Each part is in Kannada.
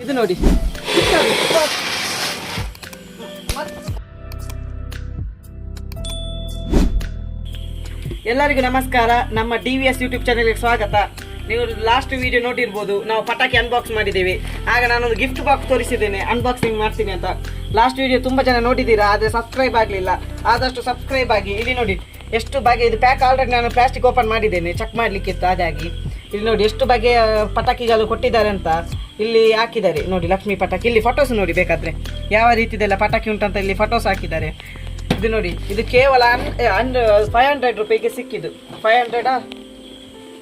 ಇದು ನೋಡಿ. ಎಲ್ಲರಿಗೂ ನಮಸ್ಕಾರ. ನಮ್ಮ DVS ಯೂಟ್ಯೂಬ್ ಚಾನೆಲ್ಗೆ ಸ್ವಾಗತ. ನೀವು ಲಾಸ್ಟ್ ವಿಡಿಯೋ ನೋಡಿರ್ಬೋದು, ನಾವು ಪಟಾಕಿ ಅನ್ಬಾಕ್ಸ್ ಮಾಡಿದ್ದೇವೆ. ಆಗ ನಾನೊಂದು ಗಿಫ್ಟ್ ಬಾಕ್ಸ್ ತೋರಿಸಿದ್ದೇನೆ, ಅನ್ಬಾಕ್ಸಿಂಗ್ ಮಾಡ್ತೀನಿ ಅಂತ. ಲಾಸ್ಟ್ ವಿಡಿಯೋ ತುಂಬ ಜನ ನೋಡಿದ್ದೀರಾ, ಆದರೆ ಸಬ್ಸ್ಕ್ರೈಬ್ ಆಗಲಿಲ್ಲ. ಆದಷ್ಟು ಸಬ್ಸ್ಕ್ರೈಬ್ ಆಗಿ. ಇಲ್ಲಿ ನೋಡಿ ಎಷ್ಟು ಬಗೆ ಇದು ಪ್ಯಾಕ್. ಆಲ್ರೆಡಿ ನಾನು ಪ್ಲಾಸ್ಟಿಕ್ ಓಪನ್ ಮಾಡಿದ್ದೇನೆ, ಚೆಕ್ ಮಾಡಲಿಕ್ಕಿತ್ತು. ಹಾಗಾಗಿ ಇಲ್ಲಿ ನೋಡಿ ಎಷ್ಟು ಬಗೆಯ ಪಟಾಕಿಗಳು ಕೊಟ್ಟಿದ್ದಾರೆ ಅಂತ ಇಲ್ಲಿ ಹಾಕಿದ್ದಾರೆ. ನೋಡಿ ಲಕ್ಷ್ಮಿ ಪಟಾಕಿ. ಇಲ್ಲಿ ಫೋಟೋಸ್ ನೋಡಿ, ಬೇಕಾದರೆ ಯಾವ ರೀತಿದೆಲ್ಲ ಪಟಾಕಿ ಉಂಟಂತ ಇಲ್ಲಿ ಫೋಟೋಸ್ ಹಾಕಿದ್ದಾರೆ. ಇದು ನೋಡಿ, ಇದು ಕೇವಲ 500 ರೂಪಾಯಿಗೆ ಸಿಕ್ಕಿದ್ದು. 500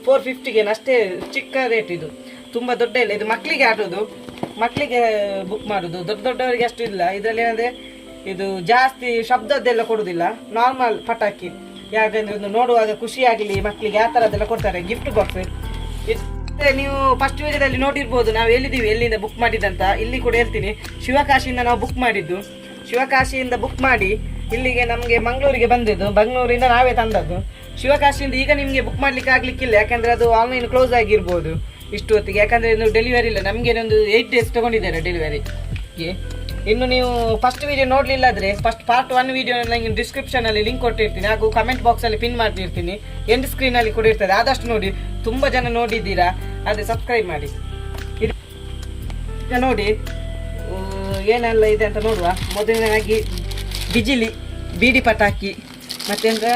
450ಗೆ ಅಷ್ಟೇ ಚಿಕ್ಕ ರೇಟ್. ಇದು ತುಂಬ ದೊಡ್ಡ ಇಲ್ಲ. ಇದು ಮಕ್ಕಳಿಗೆ ಆಡೋದು, ಮಕ್ಕಳಿಗೆ ಬುಕ್ ಮಾಡೋದು. ದೊಡ್ಡವರಿಗೆ ಅಷ್ಟು ಇಲ್ಲ. ಇದರಲ್ಲಿ ಏನಂದರೆ ಇದು ಜಾಸ್ತಿ ಶಬ್ದದ್ದೆಲ್ಲ ಕೊಡೋದಿಲ್ಲ, ನಾರ್ಮಲ್ ಪಟಾಕಿ. ಯಾಕಂದರೆ ಒಂದು ನೋಡುವಾಗ ಖುಷಿಯಾಗಲಿ ಮಕ್ಕಳಿಗೆ, ಆ ಥರದ್ದೆಲ್ಲ ಕೊಡ್ತಾರೆ ಗಿಫ್ಟ್ ಬಾಕ್ಸ್. ಇದು ನೀವು ಫಸ್ಟ್ ವಿಡಿಯೋದಲ್ಲಿ ನೋಡಿರ್ಬೋದು ನಾವು ಎಲ್ಲಿದ್ದೀವಿ, ಎಲ್ಲಿಂದ ಬುಕ್ ಮಾಡಿದ್ದಂತ. ಇಲ್ಲಿ ಕೂಡ ಹೇಳ್ತೀನಿ, ಶಿವಕಾಶಿಯಿಂದ ನಾವು ಬುಕ್ ಮಾಡಿದ್ದು. ಶಿವಕಾಶಿಯಿಂದ ಬುಕ್ ಮಾಡಿ ಇಲ್ಲಿಗೆ ನಮಗೆ ಮಂಗಳೂರಿಗೆ ಬಂದಿದ್ದು. ಬೆಂಗಳೂರಿಂದ ನಾವೇ ತಂದದ್ದು. ಶಿವಕಾಶಿಯಿಂದ ಈಗ ನಿಮಗೆ ಬುಕ್ ಮಾಡಲಿಕ್ಕೆ ಆಗಲಿಕ್ಕಿಲ್ಲ, ಯಾಕಂದರೆ ಅದು ಆನ್ಲೈನ್ ಕ್ಲೋಸ್ ಆಗಿರ್ಬೋದು ಇಷ್ಟು ಹೊತ್ತಿಗೆ. ಯಾಕಂದರೆ ಇನ್ನು ಡೆಲಿವರಿ ಇಲ್ಲ. ನಮಗೆ ಒಂದು 8 ಡೇಸ್ ತೊಗೊಂಡಿದ್ದಾರೆ ಡೆಲಿವರಿಗೆ. ಇನ್ನು ನೀವು ಫಸ್ಟ್ ವೀಡಿಯೋ ನೋಡಲಿಲ್ಲ ಆದರೆ ಫಸ್ಟ್ ಪಾರ್ಟ್ 1 ವೀಡಿಯೋ ನನಗೆ ಡಿಸ್ಕ್ರಿಪ್ಷನಲ್ಲಿ ಲಿಂಕ್ ಕೊಟ್ಟಿರ್ತೀನಿ, ಹಾಗೂ ಕಮೆಂಟ್ ಬಾಕ್ಸಲ್ಲಿ ಪಿನ್ ಮಾಡಿರ್ತೀನಿ, ಎಂಡ್ ಸ್ಕ್ರೀನಲ್ಲಿ ಕೂಡ ಇರ್ತದೆ. ಆದಷ್ಟು ನೋಡಿ, ತುಂಬ ಜನ ನೋಡಿದ್ದೀರಾ, ಆದರೆ ಸಬ್ಸ್ಕ್ರೈಬ್ ಮಾಡಿ. ಈಗ ನೋಡಿ ಏನೆಲ್ಲ ಇದೆ ಅಂತ ನೋಡುವ. ಮೊದಲನೇದಾಗಿ ಬಿಜಿಲಿ ಬೀಡಿ ಪಟಾಕಿ. ಮತ್ತೆಂದ್ರೆ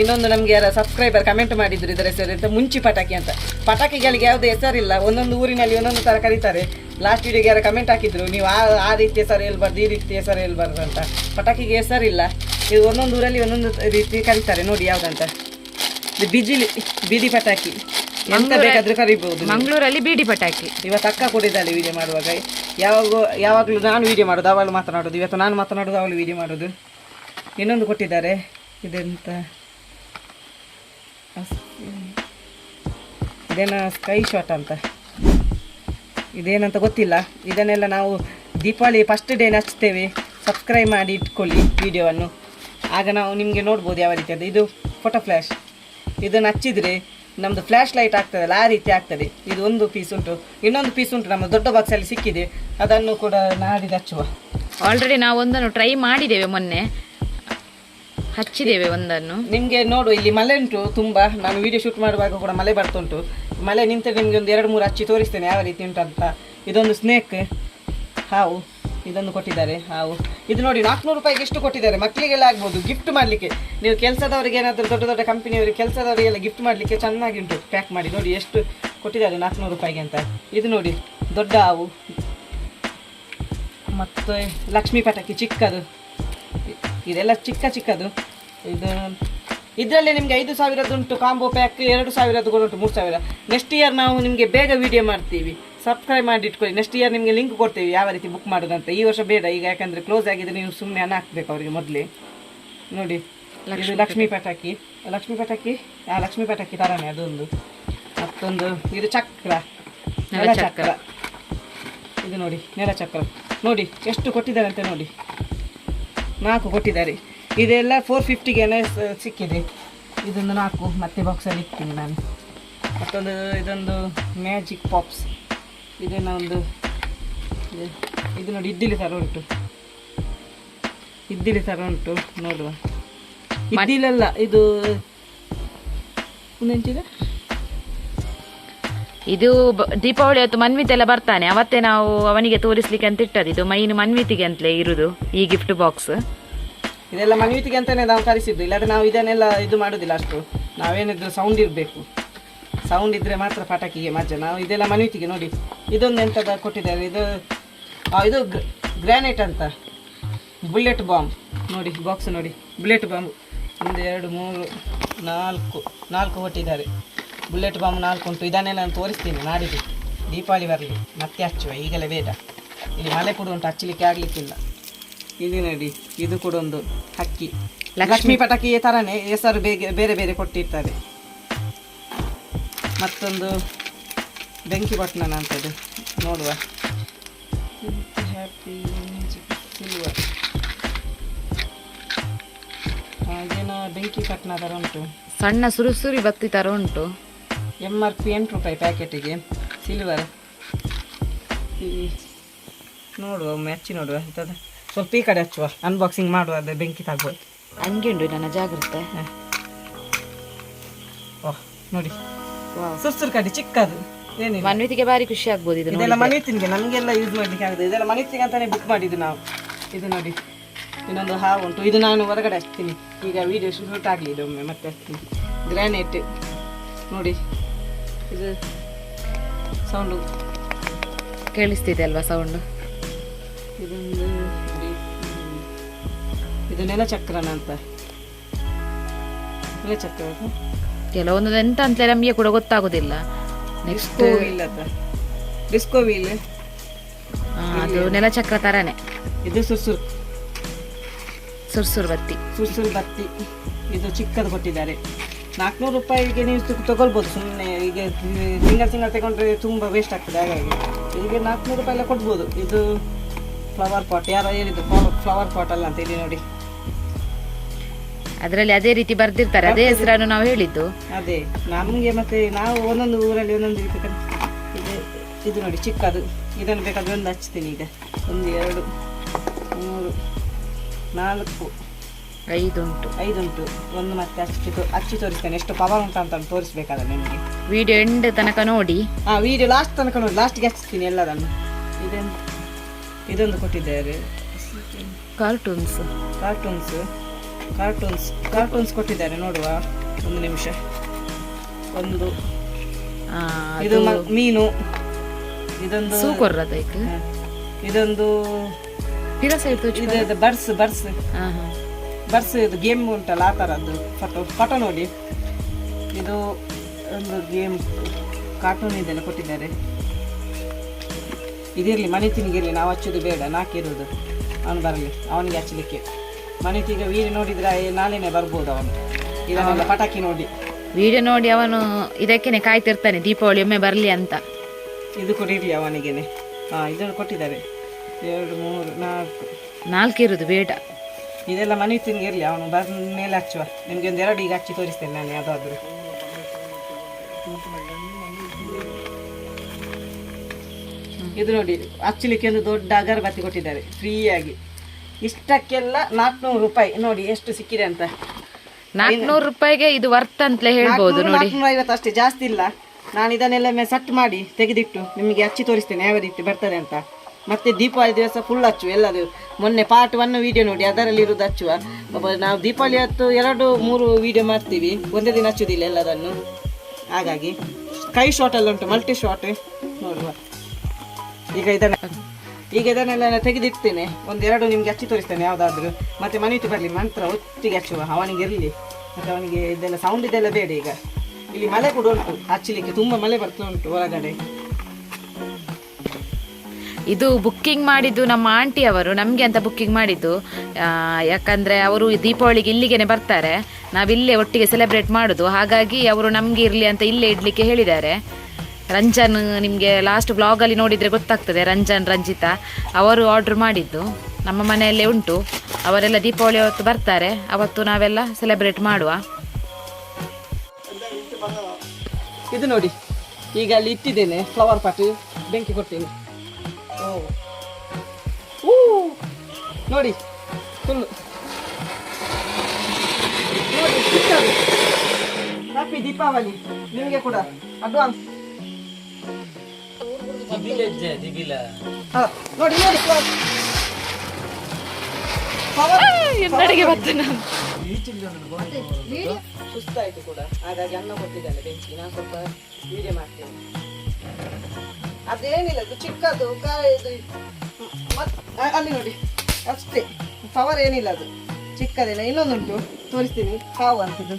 ಇನ್ನೊಂದು ನಮಗೆ ಯಾರು ಸಬ್ಸ್ಕ್ರೈಬರ್ ಕಮೆಂಟ್ ಮಾಡಿದ್ರು ಇದರ ಹೆಸರು ಅಂತ, ಮುಂಚಿ ಪಟಾಕಿ ಅಂತ. ಪಟಾಕಿಗಳಿಗೆ ಯಾವುದೇ ಹೆಸರಿಲ್ಲ, ಒಂದೊಂದು ಊರಿನಲ್ಲಿ ಒಂದೊಂದು ಥರ ಕರೀತಾರೆ. ಲಾಸ್ಟ್ ವಿಡಿಯೋಗೆ ಯಾರು ಕಮೆಂಟ್ ಹಾಕಿದ್ರು, ನೀವು ಆ ರೀತಿ ಹೆಸರು ಹೇಳ್ಬಾರ್ದು, ಈ ರೀತಿ ಹೆಸರು ಹೇಳ್ಬಾರ್ದು ಅಂತ. ಪಟಾಕಿಗೆ ಹೆಸರಿಲ್ಲ, ಇದು ಒಂದೊಂದು ಊರಲ್ಲಿ ಒಂದೊಂದು ರೀತಿ ಕರೀತಾರೆ. ನೋಡಿ ಯಾವುದಂತ, ಇದು ಬಿಜಿಲಿ ಬೀಡಿ ಪಟಾಕಿ. ಎಂತ ಬೇಕಾದ್ರೂ ಕರಿಬಹುದು. ಮಂಗಳೂರಲ್ಲಿ ಬೀಡಿ ಪಟಾಕಿ. ಇವತ್ತು ಅಕ್ಕ ಕೊಡಿದ್ದಾಳೆ ವಿಡಿಯೋ ಮಾಡುವಾಗ. ಯಾವಾಗಲೂ ನಾನು ವಿಡಿಯೋ ಮಾಡೋದು, ಅವಳು ಮಾತನಾಡೋದು. ಇವತ್ತು ನಾನು ಮಾತನಾಡೋದು, ಅವಳು ವಿಡಿಯೋ ಮಾಡೋದು. ಇನ್ನೊಂದು ಕೊಟ್ಟಿದ್ದಾರೆ, ಇದೆಂತ ಇದೇನ ಸ್ಕೈ ಶಾಟ್ ಅಂತ, ಇದೇನಂತ ಗೊತ್ತಿಲ್ಲ. ಇದನ್ನೆಲ್ಲ ನಾವು ದೀಪಾವಳಿ ಫಸ್ಟ್ ಡೇ ಹಚ್ತೇವೆ. ಸಬ್ಸ್ಕ್ರೈಬ್ ಮಾಡಿ ಇಟ್ಕೊಳ್ಳಿ ವಿಡಿಯೋವನ್ನು, ಆಗ ನಾವು ನಿಮಗೆ ನೋಡ್ಬೋದು ಯಾವ ರೀತಿ ಅದು. ಇದು ಫೋಟೋ ಫ್ಲ್ಯಾಶ್. ಇದನ್ನು ಹಚ್ಚಿದರೆ ನಮ್ಮದು ಫ್ಲ್ಯಾಶ್ ಲೈಟ್ ಆಗ್ತದಲ್ಲ, ಆ ರೀತಿ ಆಗ್ತದೆ. ಇದು ಒಂದು ಪೀಸ್ ಉಂಟು, ಇನ್ನೊಂದು ಪೀಸ್ ಉಂಟು ನಮ್ಮ ದೊಡ್ಡ ಬಾಕ್ಸಲ್ಲಿ ಸಿಕ್ಕಿದೆ, ಅದನ್ನು ಕೂಡ ನಾಡಿದ್ದು ಹಚ್ಚುವ. ಆಲ್ರೆಡಿ ನಾವು ಒಂದನ್ನು ಟ್ರೈ ಮಾಡಿದ್ದೇವೆ, ಮೊನ್ನೆ ಹಚ್ಚಿದ್ದೇವೆ ಒಂದನ್ನು. ನಿಮಗೆ ನೋಡು, ಇಲ್ಲಿ ಮಳೆ ಉಂಟು ತುಂಬ. ನಾನು ವಿಡಿಯೋ ಶೂಟ್ ಮಾಡುವಾಗ ಕೂಡ ಮಳೆ ಬರ್ತುಂಟು. ಮಳೆ ನಿಂತರೆ ನಿಮಗೆ ಒಂದು 2-3 ಹಚ್ಚಿ ತೋರಿಸ್ತೇನೆ ಯಾವ ರೀತಿ ಉಂಟು ಅಂತ. ಇದೊಂದು ಸ್ನೇಕ್ ಹಾವು, ಇದೊಂದು ಕೊಟ್ಟಿದ್ದಾರೆ ಹಾವು. ಇದು ನೋಡಿ 400 ರೂಪಾಯಿಗೆ ಎಷ್ಟು ಕೊಟ್ಟಿದ್ದಾರೆ. ಮಕ್ಕಳಿಗೆಲ್ಲ ಆಗ್ಬೋದು ಗಿಫ್ಟ್ ಮಾಡಲಿಕ್ಕೆ. ನೀವು ಕೆಲಸದವರಿಗೆ ಏನಾದರೂ ದೊಡ್ಡ ದೊಡ್ಡ ಕಂಪನಿಯವರಿಗೆ ಕೆಲಸದವರಿಗೆಲ್ಲ ಗಿಫ್ಟ್ ಮಾಡಲಿಕ್ಕೆ ಚೆನ್ನಾಗಿ ಉಂಟು ಪ್ಯಾಕ್ ಮಾಡಿ. ನೋಡಿ ಎಷ್ಟು ಕೊಟ್ಟಿದ್ದಾರೆ 400 ರೂಪಾಯಿಗೆ ಅಂತ. ಇದು ನೋಡಿ ದೊಡ್ಡ ಹಾವು. ಮತ್ತು ಲಕ್ಷ್ಮಿ ಪಟಾಕಿ ಚಿಕ್ಕದು, ಇದೆಲ್ಲ ಚಿಕ್ಕದು. ಇದರಲ್ಲಿ ನಿಮಗೆ 5,000 ಉಂಟು ಕಾಂಬೋ ಪ್ಯಾಕ್, 2,000 ಕೂಡ ಉಂಟು, 3,000. ನೆಕ್ಸ್ಟ್ ಇಯರ್ ನಾವು ನಿಮಗೆ ಬೇಗ ವಿಡಿಯೋ ಮಾಡ್ತೀವಿ, ಸಬ್ಸ್ಕ್ರೈಬ್ ಮಾಡಿ ಇಟ್ಕೊಳ್ಳಿ. ನೆಕ್ಸ್ಟ್ ಇಯರ್ ನಿಮಗೆ ಲಿಂಕ್ ಕೊಡ್ತೀವಿ ಯಾವ ರೀತಿ ಬುಕ್ ಮಾಡೋದಂತ. ಈ ವರ್ಷ ಬೇಡ ಈಗ, ಯಾಕಂದರೆ ಕ್ಲೋಸ್ ಆಗಿದೆ. ನೀವು ಸುಮ್ಮನೆ ಹಣ ಹಾಕ್ಬೇಕು ಅವರಿಗೆ ಮೊದಲೇ. ನೋಡಿ ಇದು ಲಕ್ಷ್ಮಿ ಪಟಾಕಿ. ಲಕ್ಷ್ಮಿ ಪಟಾಕಿ ಥರನೇ ಅದೊಂದು. ಮತ್ತೊಂದು ಇದು ಚಕ್ರ, ನೆಲಚಕ್ರ. ಇದು ನೋಡಿ ನೆಲಚಕ್ರ. ನೋಡಿ ಎಷ್ಟು ಕೊಟ್ಟಿದ್ದಾರೆ ಅಂತ ನೋಡಿ, 4 ಕೊಟ್ಟಿದ್ದಾರೆ. ಇದೆಲ್ಲ 450ಗೆ ಸಿಕ್ಕಿದೆ. ಇದೊಂದು 4 ಮತ್ತೆ ಬಾಕ್ಸಲ್ಲಿ ಇಡ್ತೀನಿ ನಾನು. ಮತ್ತೊಂದು ಇದೊಂದು ಮ್ಯಾಜಿಕ್ ಪಾಪ್ಸ್. ಇದೇನೋ ಒಂದು ಇದು ನೋಡಿ ಇಡ್ಲಿ ಥರ ಉಂಟು, ನೋಡುವ. ಇಡ್ಲಿಲ್ಲ, ಇದು ಒಂದೆಂಚಿದೆ. ಇದು ದೀಪಾವಳಿ ಹೊತ್ತು ಮನ್ವಿತೆಲ್ಲ ಬರ್ತಾನೆ, ಅವತ್ತೇ ನಾವು ಅವನಿಗೆ ತೋರಿಸ್ಲಿಕ್ಕೆ ಅಂತ ಇಟ್ಟದ್ದು. ಇದು ಮೈನ್ ಮನ್ವಿತಿಗೆ ಅಂತಲೇ ಇರುವುದು ಈ ಗಿಫ್ಟ್ ಬಾಕ್ಸ್. ಇದೆಲ್ಲ ಮನ್ವಿತಿಗೆ ಅಂತಲೇ ನಾವು ತರಿಸಿದ್ದು. ಇಲ್ಲಾಂದರೆ ನಾವು ಇದನ್ನೆಲ್ಲ ಇದು ಮಾಡೋದಿಲ್ಲ ಅಷ್ಟು. ನಾವೇನಿದ್ರು ಸೌಂಡ್ ಇರಬೇಕು, ಸೌಂಡ್ ಇದ್ದರೆ ಮಾತ್ರ ಪಟಾಕಿಗೆ ಮಜಾ. ನಾವು ಇದೆಲ್ಲ ಮನ್ವಿತಿಗೆ. ನೋಡಿ ಇದೊಂದು ಎಂಥದ್ದು ಕೊಟ್ಟಿದ್ದಾರೆ. ಇದು ಗ್ರಾನೈಟ್ ಅಂತ, ಬುಲೆಟ್ ಬಾಂಬ್. ನೋಡಿ ಬಾಕ್ಸ್ ನೋಡಿ, ಬುಲೆಟ್ ಬಾಂಬ್ 1 2 3 4 ಕೊಟ್ಟಿದ್ದಾರೆ. ಬುಲೆಟ್ ಬಾಂಬ್ 4 ಉಂಟು. ಇದನ್ನೇ ನಾನು ತೋರಿಸ್ತೀನಿ ನಾಡಿದ್ದು, ದೀಪಾವಳಿ ಬರಲಿ ಮತ್ತೆ ಹಚ್ಚುವ, ಈಗಲೇ ಬೇಡ. ಇಲ್ಲಿ ಮಳೆ ಕೂಡ ಉಂಟು, ಹಚ್ಚಲಿಕ್ಕೆ ಆಗಲಿಕ್ಕಿಲ್ಲ. ಇದು ನೋಡಿ, ಇದು ಕೂಡ ಒಂದು ಹಕ್ಕಿ. ಲಕ್ಷ್ಮಿ ಪಟಾಕಿ ಥರನೇ, ಹೆಸರು ಬೇರೆ ಬೇರೆ ಕೊಟ್ಟಿರ್ತಾರೆ. ಮತ್ತೊಂದು ಬೆಂಕಿ ಪಟ್ಟಣ ಅಂತದ್ದು, ನೋಡುವ. Happy silver. ಹಾಗೇನೋ ಬೆಂಕಿ ಪಟ್ಟಣ ಥರ ಉಂಟು, ಸಣ್ಣ ಸುರುಸುರಿ ಬತ್ತಿ ಥರ ಉಂಟು. MRP 8 ರೂಪಾಯಿ ಪ್ಯಾಕೆಟಿಗೆ. ಸಿಲ್ವರ್. ನೋಡುವ ಒಮ್ಮೆ ಹಚ್ಚಿ ನೋಡುವ ಇಂಥದ್ದು ಸ್ವಲ್ಪ ಈ ಕಡೆ ಹಚ್ಚುವ ಅನ್ಬಾಕ್ಸಿಂಗ್ ಮಾಡುವ ಅದೇ ಬೆಂಕಿ ತಾಗ್ಬೋದು. ಹಂಗೆ ಉಂಟು ನನ್ನ ಜಾಗ್ರತೆ. ಓಹ್ ನೋಡಿ ಸುರ್ಸುರು ಕಡೆ ಚಿಕ್ಕದು ಏನಿಲ್ಲ. ಮನ್ವಿತಿಗೆ ಭಾರಿ ಖುಷಿ ಆಗ್ಬೋದು ಇದು. ಇದೆಲ್ಲ ಮನೆತಿನಿಗೆ ನಮಗೆಲ್ಲ ಯೂಸ್ ಮಾಡ್ಲಿಕ್ಕೆ ಆಗುತ್ತೆ. ಇದೆಲ್ಲ ಮನೆತಿಗೆ ಅಂತಾನೆ ಬುಕ್ ಮಾಡಿದ್ದು ನಾವು. ಇದು ನೋಡಿ ಇನ್ನೊಂದು ಹಾವು ಉಂಟು. ಇದು ನಾನು ಹೊರಗಡೆ ಹಚ್ತೀನಿ. ಈಗ ವಿಡಿಯೋ ಶೂಟ್ ಆಗಲಿ ಇದು ಒಮ್ಮೆ ಮತ್ತೆ ಹಚ್ತೀನಿ. ಗ್ರಾನೈಟ್ ನೋಡಿ ಇದು ಸೌಂಡು ಕೇಳಿಸ್ತಿದೆ ಅಲ್ವಾ ಸೌಂಡು? ಇದೊಂದು ಇದು ನೆಲಚಕ್ರನ ಅಂತ. ನೆಲಚಕ್ರ ಕೆಲವೊಂದು ಎಂತ ಅಂತಲೇ ನಮಗೆ ಕೂಡ ಗೊತ್ತಾಗೋದಿಲ್ಲ. ನೆಕ್ಸ್ಟ್ ಡಿಸ್ಕೋ ವೀಲ್ ಅದು ನೆಲಚಕ್ರ ತರನೇ. ಇದು ಸುರ್ಸುರು ಬತ್ತಿ. ಇದು ಚಿಕ್ಕದು ಕೊಟ್ಟಿದ್ದಾರೆ. 400 ರೂಪಾಯಿಗೆ ನೀವು ತಗೊಳ್ಬೋದು ಸುಮ್ಮನೆ. ಈಗ ಸಿಂಗಲ್ ತಗೊಂಡ್ರೆ ತುಂಬ ವೇಸ್ಟ್ ಆಗ್ತದೆ. ಹಾಗಾಗಿ ಈಗ 400 ರೂಪಾಯಿ ಎಲ್ಲ ಕೊಡ್ಬೋದು. ಇದು ಫ್ಲವರ್ ಪಾಟ್. ಯಾರೋ ಹೇಳಿದ್ದು ಫ್ಲವರ್ ಪಾಟ್ ಅಲ್ಲ ಅಂತ. ಇಲ್ಲಿ ನೋಡಿ ಅದರಲ್ಲಿ ಅದೇ ರೀತಿ ಬರ್ದಿರ್ತಾರೆ, ಅದೇ ಹೆಸರನ್ನು ನಾವು ಹೇಳಿದ್ದು. ಅದೇ ನಮಗೆ ಮತ್ತೆ ನಾವು ಒಂದೊಂದು ಊರಲ್ಲಿ ಒಂದೊಂದು ರೀತಿ. ಇದು ನೋಡಿ ಚಿಕ್ಕದು. ಇದನ್ನು ಬೇಕಾದ್ರೆ ಒಂದು ಹಚ್ತೀನಿ. ಈಗ 1 2 3 4 5 ಉಂಟು. ಒಂದು ಮತ್ತೆ ಹಚ್ಚಿ ತೋರಿಸ್ತೇನೆ ಎಷ್ಟು ಪವರ್ ಉಂಟು ಅಂತ ತೋರಿಸ್ಬೇಕಾದ್ರೆ ನಿಮಗೆ. ವಿಡಿಯೋ ಎಂಡ್ ತನಕ ನೋಡಿ. ವಿಡಿಯೋ ಲಾಸ್ಟ್ ತನಕ ನೋಡಿ. ಲಾಸ್ಟ್ಗೆ ಹಚ್ತೀನಿ ಎಲ್ಲದನ್ನು. ಇದೊಂದು ಕೊಟ್ಟಿದ್ದಾರೆ. ಕಾರ್ಟೂನ್ಸ್ ಕೊಟ್ಟಿದ್ದಾರೆ. ನೋಡುವ ಒಂದು ನಿಮಿಷ. ಇದು ಮೀನು. ಇದೊಂದು ಇದೊಂದು ಬರ್ಸ್ ಇದು ಗೇಮ್ ಉಂಟಲ್ಲ ಆ ಥರದ್ದು ಫೋಟೋ ನೋಡಿ. ಇದು ಒಂದು ಗೇಮ್ ಕಾರ್ಟೂನ್ ಇದೆಲ್ಲ ಕೊಟ್ಟಿದ್ದಾರೆ. ಇದಿರಲಿ ಮನೆತಿನಿಗಿರಲಿ, ನಾವು ಹಚ್ಚೋದು ಬೇಡ. 4 ಇರೋದು ಅವನು ಬರಲಿ, ಅವನಿಗೆ ಹಚ್ಚಲಿಕ್ಕೆ. ಮನೆತಿಗ ವೀಡಿಯೋ ನೋಡಿದ್ರೆ ನಾಳೆನೇ ಬರ್ಬೋದು ಅವನು. ಇದನ್ನೆಲ್ಲ ಪಟಾಕಿ ನೋಡಿ ವಿಡಿಯೋ ನೋಡಿ ಅವನು ಇದಕ್ಕೇನೆ ಕಾಯ್ತಿರ್ತಾನೆ ದೀಪಾವಳಿ ಒಮ್ಮೆ ಬರಲಿ ಅಂತ. ಇದು ಕೂಡ ಇರಲಿ ಅವನಿಗೇನೆ. ಇದನ್ನು ಕೊಟ್ಟಿದ್ದಾರೆ. 2 3 4 ಇರೋದು ಬೇಡ. ಇದೆಲ್ಲ ಮನೆ ತಿಂಗೆ ಇರಲಿ, ಅವನು ಬಂದ ಮೇಲೆ ಹಚ್ಚುವ. ನಿಮಗೆ ಒಂದು 2 ಈಗ ಹಚ್ಚಿ ತೋರಿಸ್ತೇನೆ ನಾನು ಯಾವುದಾದ್ರೂ. ಇದು ನೋಡಿ ಹಚ್ಚಲಿಕ್ಕೆ ಒಂದು ದೊಡ್ಡ ಅಗರಬತ್ತಿ ಕೊಟ್ಟಿದ್ದಾರೆ ಫ್ರೀಯಾಗಿ. ಇಷ್ಟಕ್ಕೆಲ್ಲ 400 ರೂಪಾಯಿ. ನೋಡಿ ಎಷ್ಟು ಸಿಕ್ಕಿದೆ ಅಂತ. 400 ರೂಪಾಯಿಗೆ ಇದು ವರ್ತ್ ಅಂತಲೇ ಹೇಳ್ಬೋದು. ನೋಡಿ 450 ಅಷ್ಟೇ, ಜಾಸ್ತಿ ಇಲ್ಲ. ನಾನು ಇದನ್ನೆಲ್ಲ ಸೆಟ್ ಮಾಡಿ ತೆಗೆದಿಟ್ಟು ನಿಮಗೆ ಹಚ್ಚಿ ತೋರಿಸ್ತೇನೆ ಯಾವ ರೀತಿ ಬರ್ತದೆ ಅಂತ. ಮತ್ತೆ ದೀಪಾವಳಿ ದಿವಸ ಫುಲ್ ಹಚ್ಚು ಎಲ್ಲದು. ಮೊನ್ನೆ ಪಾರ್ಟ್ 1 ವಿಡಿಯೋ ನೋಡಿ, ಅದರಲ್ಲಿ ಇರೋದು ಹಚ್ಚುವ. ನಾವು ದೀಪಾವಳಿ ಹೊತ್ತು 2 3 ವಿಡಿಯೋ ಮಾಡ್ತೀವಿ, ಒಂದೇ ದಿನ ಹಚ್ಚುದಿಲ್ಲ ಎಲ್ಲದನ್ನು. ಹಾಗಾಗಿ ಕೈ ಶಾಟ್ ಎಲ್ಲ ಉಂಟು, ಮಲ್ಟಿ ಶಾಟ್ ನೋಡುವ. ಈಗ ಇದನ್ನೆಲ್ಲ ತೆಗೆದಿಡ್ತೇನೆ. 1 2 ನಿಮ್ಗೆ ಹಚ್ಚಿ ತೋರಿಸ್ತೇನೆ ಯಾವುದಾದ್ರೂ. ಮತ್ತೆ ಮನೆಯತ್ತು ಬರಲಿ ಮಂತ್ರ ಒಟ್ಟಿಗೆ ಹಚ್ಚುವ. ಅವನಿಗೆ ಇರಲಿ, ಮತ್ತೆ ಅವನಿಗೆ ಇದೆಲ್ಲ ಸೌಂಡ್ ಇದೆಲ್ಲ ಬೇಡ. ಈಗ ಇಲ್ಲಿ ಮಳೆ ಕೂಡ ಉಂಟು ಹಚ್ಚಲಿಕ್ಕೆ, ತುಂಬ ಮಳೆ ಬರ್ತಾ ಉಂಟು ಹೊರಗಡೆ. ಇದು ಬುಕ್ಕಿಂಗ್ ಮಾಡಿದ್ದು ನಮ್ಮ ಆಂಟಿ ಅವರು, ನಮಗೆ ಅಂತ ಬುಕ್ಕಿಂಗ್ ಮಾಡಿದ್ದು. ಯಾಕಂದರೆ ಅವರು ದೀಪಾವಳಿಗೆ ಇಲ್ಲಿಗೆ ಬರ್ತಾರೆ, ನಾವಿಲ್ಲೇ ಒಟ್ಟಿಗೆ ಸೆಲೆಬ್ರೇಟ್ ಮಾಡೋದು. ಹಾಗಾಗಿ ಅವರು ನಮಗೆ ಇರಲಿ ಅಂತ ಇಲ್ಲೇ ಇಡಲಿಕ್ಕೆ ಹೇಳಿದ್ದಾರೆ. ರಂಜನ್, ನಿಮಗೆ ಲಾಸ್ಟ್ ಬ್ಲಾಗಲ್ಲಿ ನೋಡಿದರೆ ಗೊತ್ತಾಗ್ತದೆ, ರಂಜಿತಾ ಅವರು ಆರ್ಡ್ರ್ ಮಾಡಿದ್ದು. ನಮ್ಮ ಮನೆಯಲ್ಲೇ ಉಂಟು. ಅವರೆಲ್ಲ ದೀಪಾವಳಿ ಅವತ್ತು ಬರ್ತಾರೆ, ಅವತ್ತು ನಾವೆಲ್ಲ ಸೆಲೆಬ್ರೇಟ್ ಮಾಡುವ. ಇದು ನೋಡಿ ಈಗ ಅಲ್ಲಿ ಇಟ್ಟಿದ್ದೇನೆ ಫ್ಲವರ್ ಪಾಟ್, ಬೆಂಕಿ ಕೊಡ್ತೀನಿ. ನೋಡಿ ಫುಲ್ ನೋಡಿ. ಹ್ಯಾಪಿ ದೀಪಾವಳಿ ನಿಮಗೆ ಕೂಡ ಅಡ್ವಾನ್ಸ್. ನೋಡಿ ನೋಡಿ ಸುಸ್ತಾಯ್ತು ಕೂಡ, ಹಾಗಾಗಿ ಅನ್ನ ಕೊಟ್ಟಿದ್ದಾನೆ ಬೆಂಕಿ. ನಾನು ಸ್ವಲ್ಪ ವಿಡಿಯೋ ಮಾಡ್ತೇನೆ. ಅದೇನಿಲ್ಲ, ಇದು ಚಿಕ್ಕದು ಅಲ್ಲಿ ನೋಡಿ ಅಷ್ಟೇ, ಪವರ್ ಏನಿಲ್ಲ, ಅದು ಚಿಕ್ಕದೇನ. ಇನ್ನೊಂದುಂಟು ತೋರಿಸ್ತೀನಿ, ಹಾವು ಅಂತಿದ್ದು.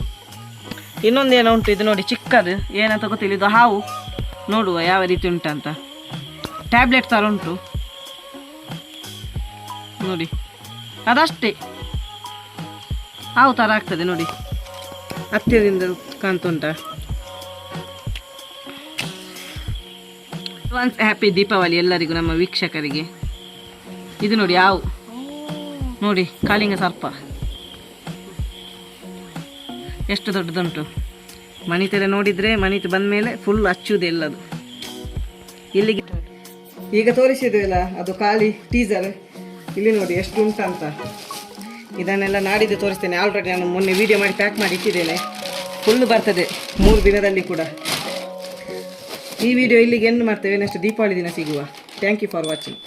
ಇನ್ನೊಂದೇನೋ ಉಂಟು, ಇದು ನೋಡಿ ಚಿಕ್ಕದು, ಏನಂತ ಗೊತ್ತಿಲ್ಲ. ಇದು ಹಾವು, ನೋಡುವ ಯಾವ ರೀತಿ ಉಂಟಂತ. ಟ್ಯಾಬ್ಲೆಟ್ ಥರ ಉಂಟು ನೋಡಿ, ಅದಷ್ಟೇ ಹಾವು ಥರ ಆಗ್ತದೆ ನೋಡಿ, ಹತ್ತಿರದಿಂದ ಕಾಣ್ತುಂಟ. ಅಡ್ವಾನ್ಸ್ ಹ್ಯಾಪಿ ದೀಪಾವಳಿ ಎಲ್ಲರಿಗೂ, ನಮ್ಮ ವೀಕ್ಷಕರಿಗೆ. ಇದು ನೋಡಿ ಹಾವು, ನೋಡಿ ಕಾಳಿಂಗ ಸರ್ಪ ಎಷ್ಟು ದೊಡ್ಡದುಂಟು. ಮನಿತೆರೆ ನೋಡಿದರೆ ಮನಿತು ಬಂದ ಮೇಲೆ ಫುಲ್ ಹಚ್ಚುವುದು ಎಲ್ಲದು. ಇಲ್ಲಿಗೆ ಈಗ ತೋರಿಸಿದ್ವಲ್ಲ ಅದು ಖಾಲಿ ಟೀಸರ್. ಇಲ್ಲಿ ನೋಡಿ ಎಷ್ಟು ಉಂಟಂತ. ಇದನ್ನೆಲ್ಲ ನಾಡಿದ್ದು ತೋರಿಸ್ತೇನೆ. ಆಲ್ರೆಡಿ ನಾನು ಮೊನ್ನೆ ವಿಡಿಯೋ ಮಾಡಿ ಪ್ಯಾಕ್ ಮಾಡಿ ಇಟ್ಟಿದ್ದೇನೆ. ಫುಲ್ಲು ಬರ್ತದೆ 3 ದಿನದಲ್ಲಿ ಕೂಡ. ಈ ವಿಡಿಯೋ ಇಲ್ಲಿಗೆ ಎಂಡ್ ಮಾಡ್ತೇವೆ. ನೆಕ್ಸ್ಟ್ ದೀಪಾವಳಿ ದಿನ ಸಿಗುವ. Thank you for watching.